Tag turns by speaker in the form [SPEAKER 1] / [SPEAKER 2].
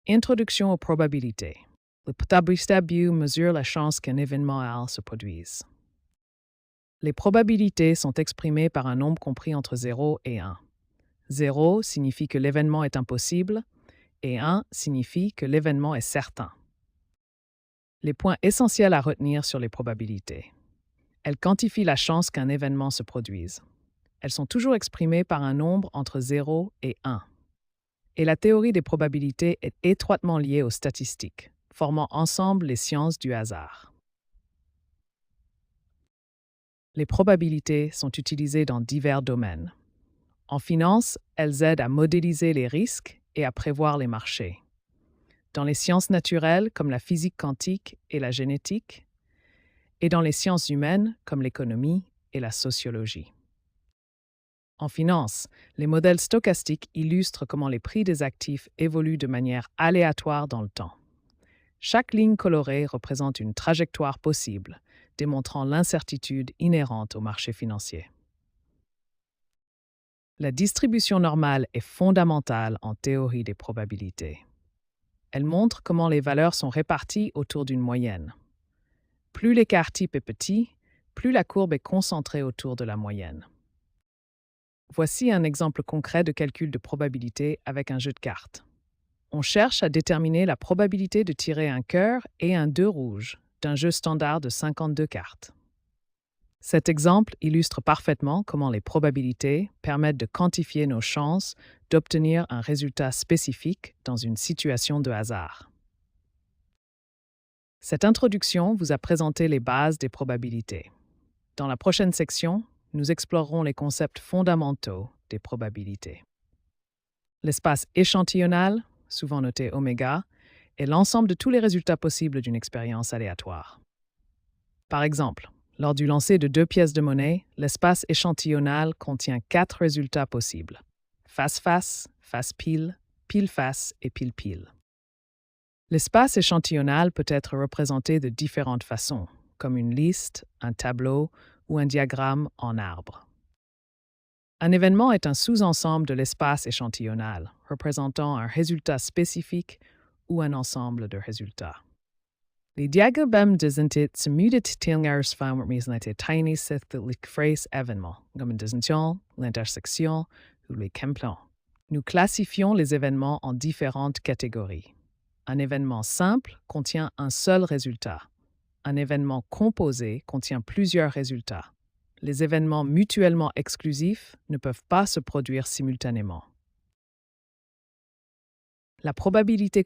[SPEAKER 1] Introduction aux probabilités. Le probabilistes mesure la chance qu'un événement réel se produise. Les probabilités sont exprimées par un nombre compris entre 0 et 1. 0 signifie que l'événement est impossible et 1 signifie que l'événement est certain. Les points essentiels à retenir sur les probabilités. Elles quantifient la chance qu'un événement se produise. Elles sont toujours exprimées par un nombre entre 0 et 1. Et la théorie des probabilités est étroitement liée aux statistiques, formant ensemble les sciences du hasard. Les probabilités sont utilisées dans divers domaines. En finance, elles aident à modéliser les risques et à prévoir les marchés. Dans les sciences naturelles, comme la physique quantique et la génétique, et dans les sciences humaines, comme l'économie et la sociologie. En finance, les modèles stochastiques illustrent comment les prix des actifs évoluent de manière aléatoire dans le temps. Chaque ligne colorée représente une trajectoire possible, démontrant l'incertitude inhérente au marché financier. La distribution normale est fondamentale en théorie des probabilités. Elle montre comment les valeurs sont réparties autour d'une moyenne. Plus l'écart type est petit, plus la courbe est concentrée autour de la moyenne. Voici un exemple concret de calcul de probabilité avec un jeu de cartes. On cherche à déterminer la probabilité de tirer un cœur et un 2 rouge d'un jeu standard de 52 cartes. Cet exemple illustre parfaitement comment les probabilités permettent de quantifier nos chances d'obtenir un résultat spécifique dans une situation de hasard. Cette introduction vous a présenté les bases des probabilités. Dans la prochaine section, nous explorerons les concepts fondamentaux des probabilités. L'espace échantillonnal, souvent noté oméga, est l'ensemble de tous les résultats possibles d'une expérience aléatoire. Par exemple, lors du lancer de 2 pièces de monnaie, l'espace échantillonnal contient 4 résultats possibles: face-face, face-pile, pile-face et pile-pile. L'espace échantillonnal peut être représenté de différentes façons, comme une liste, un tableau ou un diagramme en arbre. Un événement est un sous-ensemble de l'espace échantillonnal, représentant un résultat spécifique ou un ensemble de résultats. Les diagrammes présentés sont tillingersfam représenter tiny phrase événements, comme une disjonction, l'intersection ou les camplons. Nous classifions les événements en différentes catégories. Un événement simple contient un seul résultat. Un événement composé contient plusieurs résultats. Les événements mutuellement exclusifs ne peuvent pas se produire simultanément. La probabilité